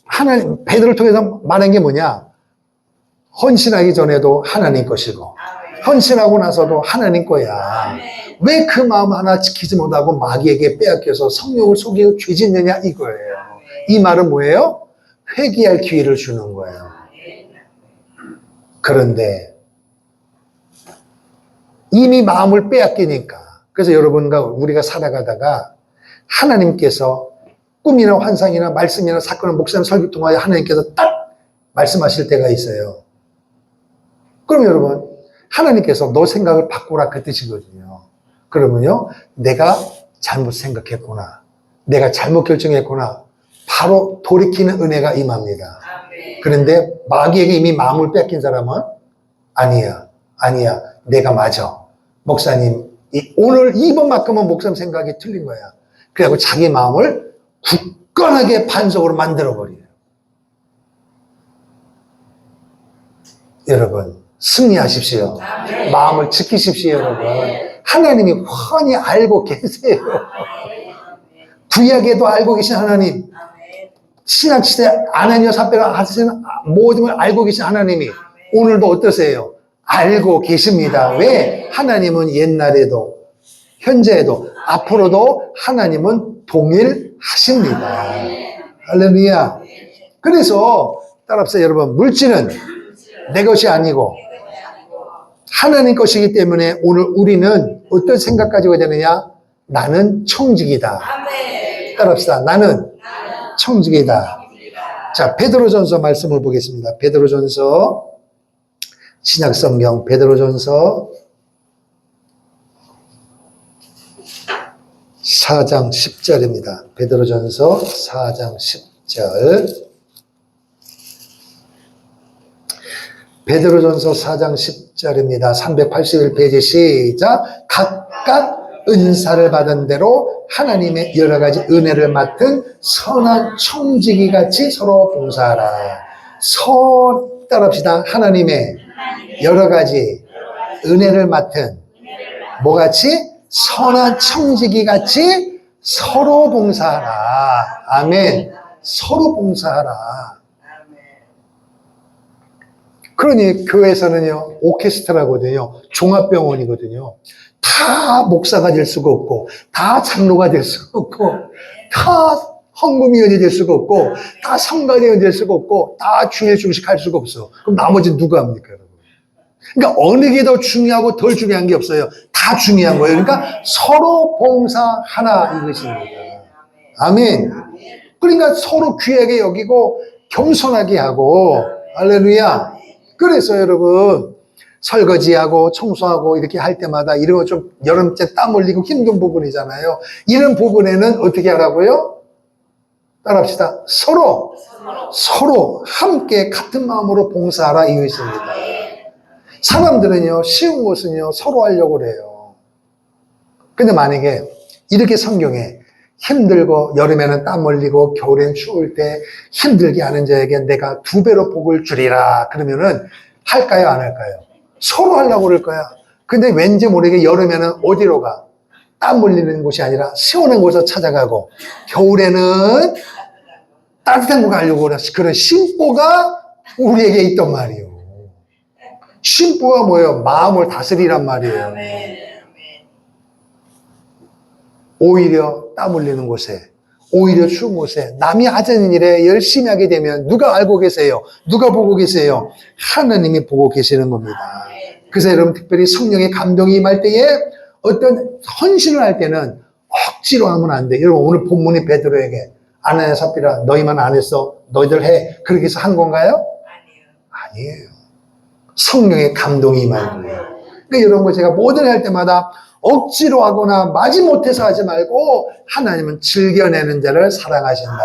하나님 베드로를 통해서 말한 게 뭐냐? 헌신하기 전에도 하나님 것이고 헌신하고 나서도 하나님 거야. 왜 그 마음 하나 지키지 못하고 마귀에게 빼앗겨서 성령을 속이고 죄짓느냐 이거예요. 이 말은 뭐예요? 회개할 기회를 주는 거예요. 그런데 이미 마음을 빼앗기니까 그래서 여러분과 우리가 살아가다가 하나님께서 꿈이나 환상이나 말씀이나 사건을 목사님 설교 통하여 하나님께서 딱 말씀하실 때가 있어요. 그럼 여러분 하나님께서 너 생각을 바꾸라 그 뜻이거든요. 그러면요 내가 잘못 생각했구나. 내가 잘못 결정했구나. 바로 돌이키는 은혜가 임합니다. 그런데 마귀에게 이미 마음을 뺏긴 사람은 아니야. 내가 맞아. 목사님 오늘 이번만큼은 목사님 생각이 틀린 거야. 그래갖고 자기 마음을 굳건하게 반석으로 만들어버려요. 여러분 승리하십시오. 마음을 지키십시오. 여러분 하나님이 훤히 알고 계세요. 구약에도 알고 계신 하나님, 신약시대 아나니아 삽비라 하시는 모든 걸 알고 계신 하나님이 오늘도 어떠세요? 알고 계십니다. 왜? 하나님은 옛날에도 현재에도 앞으로도 하나님은 동일하십니다. 할렐루야. 그래서 따라합시다. 여러분 물질은 내 것이 아니고 하나님 것이기 때문에 오늘 우리는 어떤 생각 가지고 되느냐? 나는 청직이다. 따라합시다. 나는 청직이다. 자, 베드로전서 말씀을 보겠습니다. 베드로전서 신약성경 베드로전서 4장 10절입니다. 베드로전서 4장 10절. 베드로전서 4장 10절입니다. 381페이지 시작. 각각 은사를 받은 대로 하나님의 여러 가지 은혜를 맡은 선한 청지기 같이 서로 봉사하라. 따라합시다. 하나님의 여러 가지 은혜를 맡은 뭐같이? 선한 청지기 같이 서로 봉사하라. 아멘. 서로 봉사하라. 그러니 교회에서는요, 오케스트라거든요. 종합병원이거든요. 다 목사가 될 수가 없고, 다 장로가 될 수가 없고, 다 헌금위원이 될 수가 없고, 다 성가대원이 될 수가 없고, 다 주일 중식할 수가 없어. 그럼 나머지 누가 합니까, 여러분? 그러니까 어느 게 더 중요하고 덜 중요한 게 없어요. 다 중요한 거예요. 그러니까 서로 봉사하나 이것입니다. 아멘. 그러니까 서로 귀하게 여기고 겸손하게 하고, 할렐루야. 그래서 여러분, 설거지하고 청소하고 이렇게 할 때마다 이런 거 좀 여름째 땀 흘리고 힘든 부분이잖아요. 이런 부분에는 어떻게 하라고요? 따라합시다. 서로 함께 같은 마음으로 봉사하라 이것입니다. 사람들은요, 쉬운 것은요, 서로 하려고 그래요. 근데 만약에 이렇게 성경에 힘들고 여름에는 땀 흘리고 겨울엔 추울 때 힘들게 하는 자에게 내가 2배로 복을 주리라 그러면은 할까요, 안 할까요? 서로 하려고 그럴 거야. 근데 왠지 모르게 여름에는 어디로 가? 땀 흘리는 곳이 아니라 시원한 곳을 찾아가고, 겨울에는 따뜻한 곳 가려고 그래. 그런 심보가 우리에게 있단 말이에요. 심보가 뭐예요? 마음을 다스리란 말이에요. 오히려 땀 흘리는 곳에, 오히려 추운 곳에 남이 하자는 일에 열심히 하게 되면 누가 알고 계세요? 누가 보고 계세요? 하나님이 보고 계시는 겁니다. 그래서 여러분, 특별히 성령의 감동이 임할 때에 어떤 헌신을 할 때는 억지로 하면 안 돼. 여러분, 오늘 본문이 베드로에게 아나니아 삽비라 너희만 안 했어. 너희들 해. 그렇게 해서 한 건가요? 아니에요. 성령의 감동이 임하는 거예요. 그러니까 여러분, 제가 뭐든 할 때마다 억지로 하거나 마지못해서 하지 말고 하나님은 즐겨내는 자를 사랑하신다.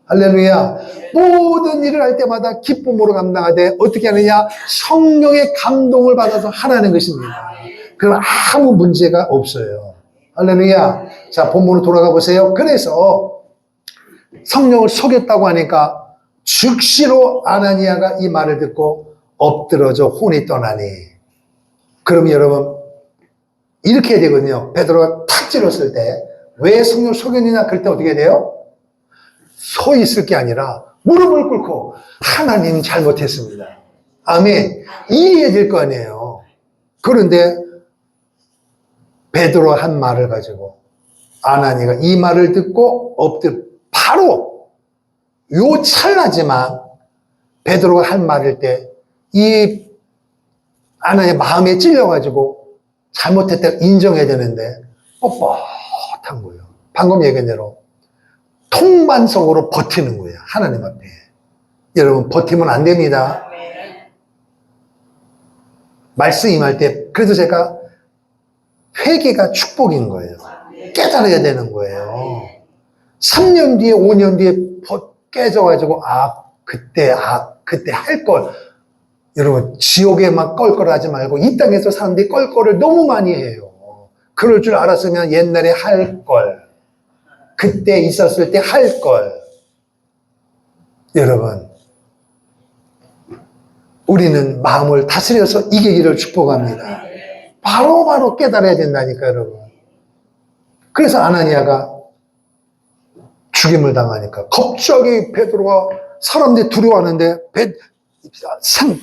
할렐루야. 모든 일을 할 때마다 기쁨으로 감당하되 어떻게 하느냐? 성령의 감동을 받아서 하라는 것입니다. 그럼 아무 문제가 없어요. 할렐루야. 자, 본문으로 돌아가 보세요. 그래서 성령을 속였다고 하니까 즉시로 아나니아가 이 말을 듣고 엎드러져 혼이 떠나니. 그럼 여러분, 이렇게 해야 되거든요. 베드로가 탁 찔렀을 때 왜 성령을 속였느냐? 그럴 때 어떻게 돼요? 서 있을 게 아니라 무릎을 꿇고 하나님 잘못했습니다. 아멘. 이해해야 될 거 아니에요. 그런데 베드로가 한 말을 가지고 아나니아가 이 말을 듣고 바로 요 찰나지만 베드로가 한 말일 때 이 아나니아 마음에 찔려가지고 잘못했다고 인정해야 되는데 뻣뻣한 거예요. 방금 얘기한 대로 통반석으로 버티는 거예요. 하나님 앞에. 여러분, 버티면 안 됩니다. 말씀 임할 때, 그래서 제가 회개가 축복인 거예요. 깨달아야 되는 거예요. 3년 뒤에, 5년 뒤에 깨져가지고, 그때 할 걸. 여러분, 지옥에 막 껄껄하지 말고, 이 땅에서 사람들이 껄껄을 너무 많이 해요. 그럴 줄 알았으면 옛날에 할 걸. 그때 있었을 때 할 걸. 여러분, 우리는 마음을 다스려서 이기기를 축복합니다. 바로바로 깨달아야 된다니까, 여러분. 그래서 아나니아가 죽임을 당하니까 갑자기 베드로가 사람들이 두려워하는데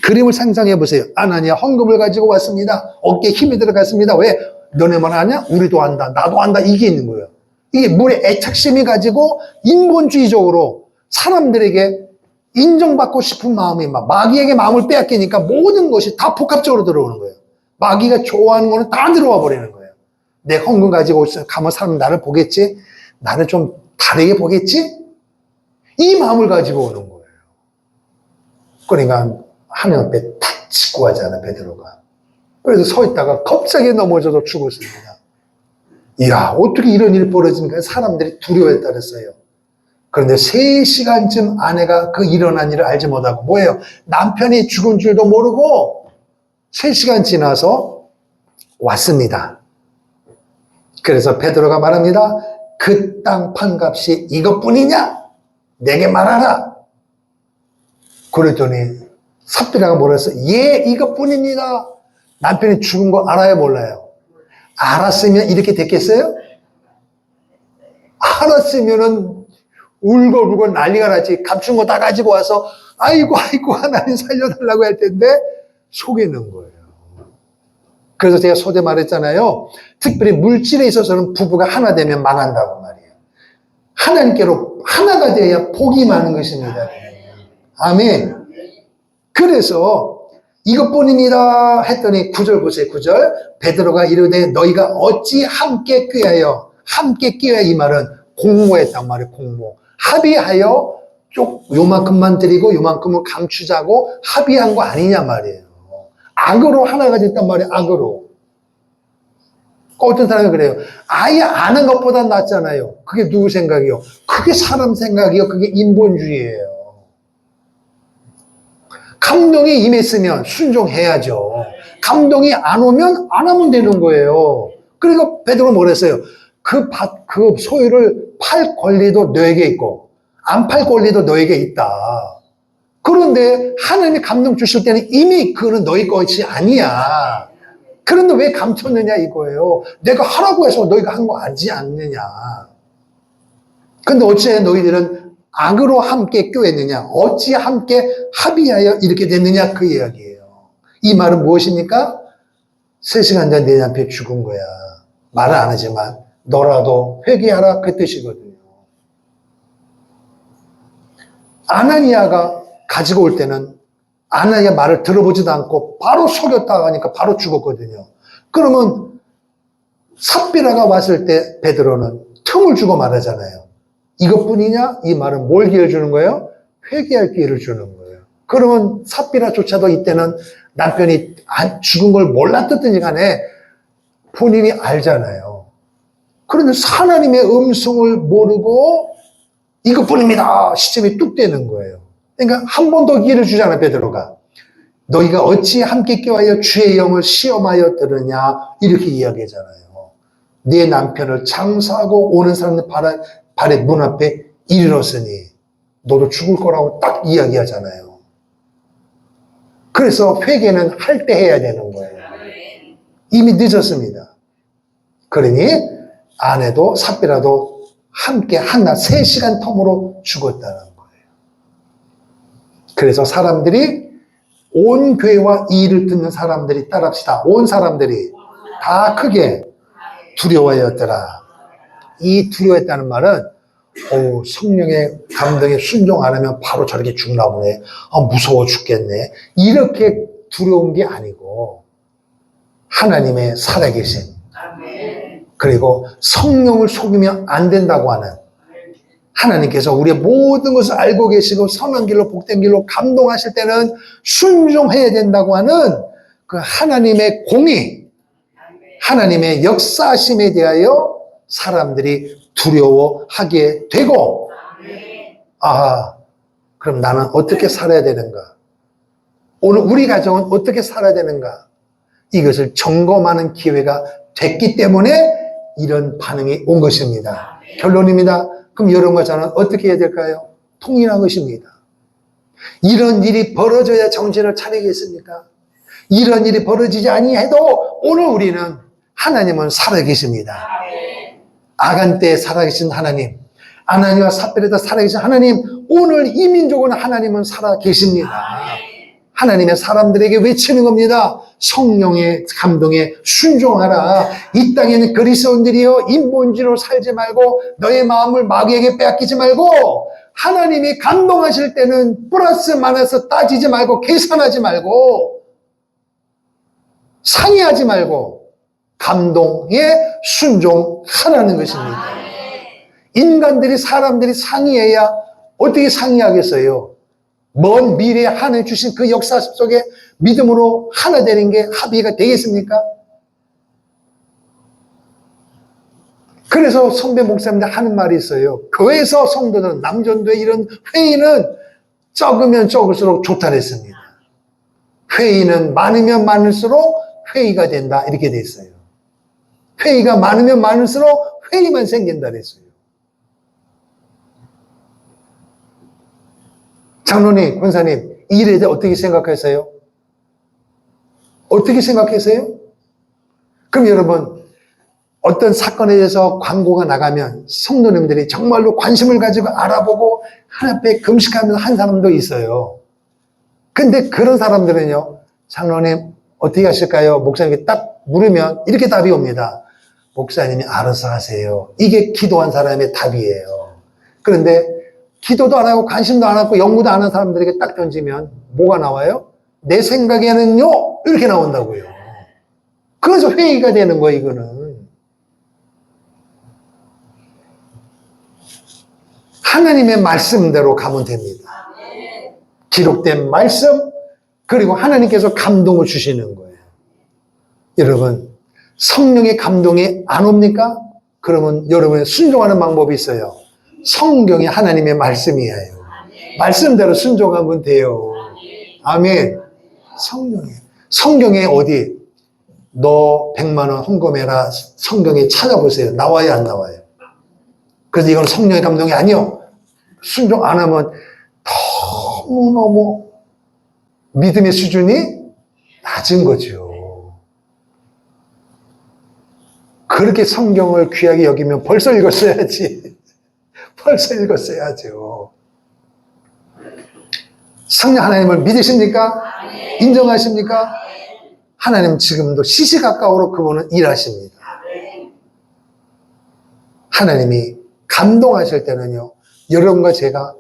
그림을 상상해 보세요. 아나니아 헌금을 가지고 왔습니다. 어깨에 힘이 들어갔습니다. 왜? 너네만 하냐? 우리도 한다. 나도 한다. 이게 있는 거예요. 이게 물에 애착심이 가지고 인본주의적으로 사람들에게 인정받고 싶은 마음이 마귀에게 마음을 빼앗기니까 모든 것이 다 복합적으로 들어오는 거예요. 마귀가 좋아하는 거는 다 들어와 버리는 거예요. 내 헌금 가지고 가면 사람 나를 보겠지? 나를 좀 다르게 보겠지? 이 마음을 가지고 오는 거예요. 그러니까 하나님 앞에 탁 짚고 가잖아, 베드로가. 그래서 서 있다가 갑자기 넘어져서 죽었습니다. 이야, 어떻게 이런 일이 벌어집니까? 사람들이 두려워했다 그랬어요. 그런데 3시간쯤 아내가 그 일어난 일을 알지 못하고 뭐예요? 남편이 죽은 줄도 모르고 3시간 지나서 왔습니다. 그래서 베드로가 말합니다. 그 땅 판값이 이것뿐이냐? 내게 말하라. 그랬더니 삽비라가 뭐라 했어요? 예, 이것뿐입니다. 남편이 죽은 거 알아요, 몰라요? 알았으면 이렇게 됐겠어요? 알았으면은 울고불고 난리가 났지. 값준 거 다 가지고 와서 아이고 하나님 살려달라고 할 텐데 속이는 거예요. 그래서 제가 소재 말했잖아요. 특별히 물질에 있어서는 부부가 하나 되면 망한다고 말이에요. 하나님께로 하나가 되어야 복이 많은 것입니다. 아멘. 그래서 이것뿐입니다 했더니 9절 보세요. 9절 베드로가 이르되 너희가 어찌 함께 꾀하여, 함께 꾀하여 이 말은 공모했단 말이에요. 공모. 합의하여 요만큼만 드리고 요만큼을 감추자고 합의한 거 아니냐 말이에요. 악으로 하나가 됐단 말이에요. 악으로. 어떤 사람이 그래요. 아예 아는 것보다 낫잖아요. 그게 누구 생각이요? 그게 사람 생각이요. 그게 인본주의예요. 감동이 임했으면 순종해야죠. 감동이 안 오면 안 하면 되는 거예요. 그러니까 베드로가 뭐랬어요? 그 소유를 팔 권리도 너에게 있고 안 팔 권리도 너에게 있다. 그런데 하나님이 감동 주실 때는 이미 그거는 너희 것이 아니야. 그런데 왜 감췄느냐 이거예요. 내가 하라고 해서 너희가 한 거 아니지 않느냐. 근데 어째 너희들은 악으로 함께 껴했느냐? 어찌 함께 합의하여 이렇게 됐느냐? 그 이야기예요. 이 말은 무엇입니까? 3시간 전 내 남편 죽은 거야. 말은 안 하지만 너라도 회개하라 그 뜻이거든요. 아나니아가 가지고 올 때는 아나니아 말을 들어보지도 않고 바로 속였다 하니까 바로 죽었거든요. 그러면 삽비라가 왔을 때 베드로는 틈을 주고 말하잖아요. 이것뿐이냐? 이 말은 뭘 기회를 주는 거예요? 회개할 기회를 주는 거예요. 그러면 삽비라조차도 이때는 남편이 죽은 걸 몰랐든지 간에 본인이 알잖아요. 그런데 하나님의 음성을 모르고 이것뿐입니다. 시점이 뚝 되는 거예요. 그러니까 한 번 더 기회를 주잖아요, 베드로가. 너희가 어찌 함께 껴하여 주의 영을 시험하여 들으냐 이렇게 이야기하잖아요. 네 남편을 장사하고 오는 사람들 발의 문 앞에 이르렀으니 너도 죽을 거라고 딱 이야기하잖아요. 그래서 회개는 할 때 해야 되는 거예요. 이미 늦었습니다. 그러니 아내도 삽비라도 함께 한낮 3시간 텀으로 죽었다는 거예요. 그래서 사람들이 온 교회와 이 일을 듣는 사람들이 따라합시다. 온 사람들이 다 크게 두려워하였더라. 이 두려워했다는 말은 성령의 감동에 순종 안 하면 바로 저렇게 죽나 보네. 무서워 죽겠네. 이렇게 두려운 게 아니고 하나님의 살아계신 그리고 성령을 속이면 안 된다고 하는 하나님께서 우리의 모든 것을 알고 계시고 선한 길로 복된 길로 감동하실 때는 순종해야 된다고 하는 그 하나님의 공의, 하나님의 역사심에 대하여 사람들이 두려워하게 되고, 그럼 나는 어떻게 살아야 되는가? 오늘 우리 가정은 어떻게 살아야 되는가? 이것을 점검하는 기회가 됐기 때문에 이런 반응이 온 것입니다. 결론입니다. 그럼 여러분과 저는 어떻게 해야 될까요? 통일한 것입니다. 이런 일이 벌어져야 정신을 차리겠습니까? 이런 일이 벌어지지 아니해도 오늘 우리는 하나님은 살아계십니다. 아간 때 살아계신 하나님, 아나니와 삽비라도 살아계신 하나님, 오늘 이 민족은 하나님은 살아계십니다. 하나님의 사람들에게 외치는 겁니다. 성령의 감동에 순종하라. 이 땅에는 그리스도인들이여 인본주의로 살지 말고 너의 마음을 마귀에게 빼앗기지 말고 하나님이 감동하실 때는 플러스 마이너스 따지지 말고 계산하지 말고 상의하지 말고 감동에 순종하라는 것입니다. 인간들이 사람들이 상의해야 어떻게 상의하겠어요? 먼 미래에 하나님 주신 그 역사 속에 믿음으로 하나 되는 게 합의가 되겠습니까? 그래서 선배 목사님들 하는 말이 있어요. 교회에서 성도들, 남전도의 이런 회의는 적으면 적을수록 좋다 그랬습니다. 회의는 많으면 많을수록 회의가 된다 이렇게 돼 있어요. 회의가 많으면 많을수록 회의만 생긴다 그랬어요. 장로님, 권사님, 이 일에 대해 어떻게 생각하세요? 어떻게 생각하세요? 그럼 여러분, 어떤 사건에 대해서 광고가 나가면 성도님들이 정말로 관심을 가지고 알아보고 하나님 앞에 금식하면서 한 사람도 있어요. 근데 그런 사람들은요, 장로님 어떻게 하실까요? 목사님께 딱 물으면 이렇게 답이 옵니다. 목사님이 알아서 하세요. 이게 기도한 사람의 답이에요. 그런데 기도도 안 하고 관심도 안 하고 연구도 안 하는 사람들에게 딱 던지면 뭐가 나와요? 내 생각에는요, 이렇게 나온다고요. 그래서 회의가 되는 거예요, 이거는. 하나님의 말씀대로 가면 됩니다. 기록된 말씀, 그리고 하나님께서 감동을 주시는 거예요. 여러분, 성령의 감동이 안 옵니까? 그러면 여러분이 순종하는 방법이 있어요. 성경이 하나님의 말씀이에요. 말씀대로 순종하면 돼요. 아멘. 성경에 어디 너 100만 원 헌금해라 성경에 찾아보세요. 나와요, 안 나와요? 그래서 이건 성령의 감동이 아니요. 순종 안 하면 너무너무 믿음의 수준이 낮은 거죠. 그렇게 성경을 귀하게 여기면 벌써 읽었어야지. 벌써 읽었어야죠. 성령 하나님을 믿으십니까? 인정하십니까? 하나님 지금도 시시각각으로 그분은 일하십니다. 하나님이 감동하실 때는요, 여러분과 제가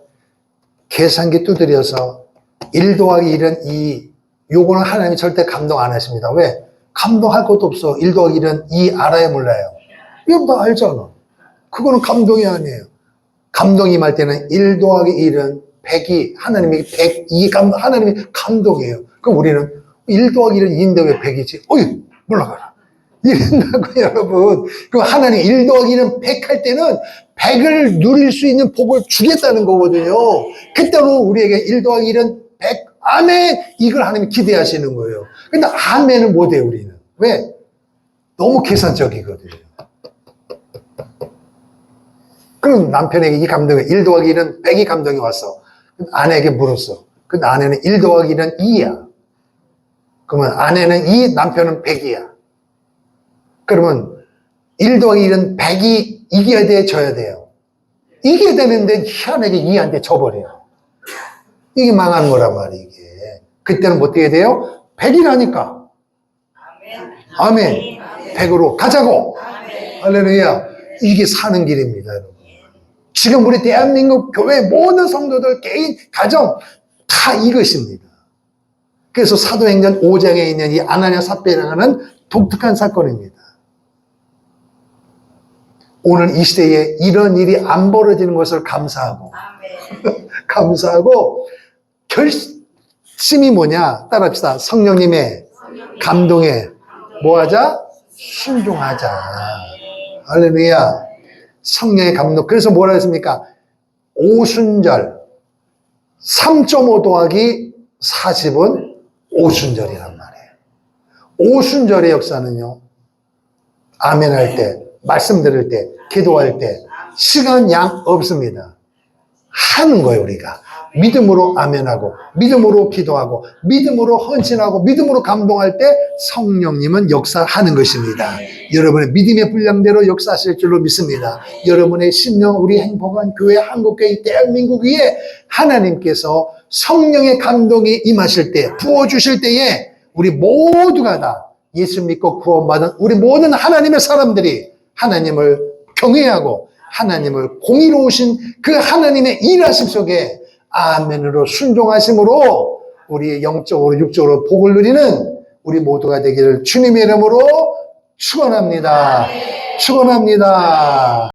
계산기 두드려서 1 더하기 1은 2, 요거는 하나님이 절대 감동 안 하십니다. 왜? 감동할 것도 없어. 1 더하기 1은 2 알아야 몰라요. 이건 다 알잖아. 그거는 감동이 아니에요. 감동이 임할 때는 1 더하기 1은 100이 하나님이 100, 하나님이 감동이에요. 그럼 우리는 1 더하기 1은 2인데 왜 100이지? 어이, 올라가라. 이런다고 여러분. 그럼 하나님 1 더하기 1은 100 할 때는 100을 누릴 수 있는 복을 주겠다는 거거든요. 그때는 우리에게 1 더하기 1은 100, 아멘! 이걸 하나님이 기대하시는 거예요. 근데 아멘을 못해요, 우리는. 왜? 너무 계산적이거든요. 그럼 남편에게 이 감동이 1 더하기 1은 100이 감동이 왔어. 아내에게 물었어. 근데 아내는 1 더하기 1은 2야. 그러면 아내는 2, 남편은 100이야. 그러면 1 더하기 1은 100이 이겨야 돼, 져야 돼요? 이겨야 되는데 희한하게 2한테 져버려요. 이게 망한 거란 말이에요, 이게. 그때는 뭐 어떻게 돼요? 100이라니까. 아멘. 100으로 가자고. 할렐루야. 이게 사는 길입니다, 여러분. 지금 우리 대한민국 교회 모든 성도들, 개인, 가정 다 이것입니다. 그래서 사도행전 5장에 있는 이 아나니아 삽비라는 독특한 사건입니다. 오늘 이 시대에 이런 일이 안 벌어지는 것을 감사하고 감사하고 결심이 뭐냐? 따라합시다. 성령님의 감동에 뭐하자? 순종하자. 할렐루야. 성령의 감동. 그래서 뭐라 했습니까? 오순절 3.5 더하기 40은 오순절이란 말이에요. 오순절의 역사는요, 아멘 할 때, 말씀 들을 때, 기도할 때 시간 양 없습니다. 하는 거예요. 우리가 믿음으로 아멘하고 믿음으로 기도하고 믿음으로 헌신하고 믿음으로 감동할 때 성령님은 역사하는 것입니다. 여러분의 믿음의 분량대로 역사하실 줄로 믿습니다. 여러분의 심령, 우리 행복한 교회, 한국교회, 대한민국 위에 하나님께서 성령의 감동이 임하실 때, 부어주실 때에 우리 모두가 다 예수 믿고 구원받은 우리 모든 하나님의 사람들이 하나님을 경외하고 하나님을 공의로우신 그 하나님의 일하심 속에 아멘으로 순종하심으로 우리 영적으로 육적으로 복을 누리는 우리 모두가 되기를 주님의 이름으로 축원합니다. 축원합니다.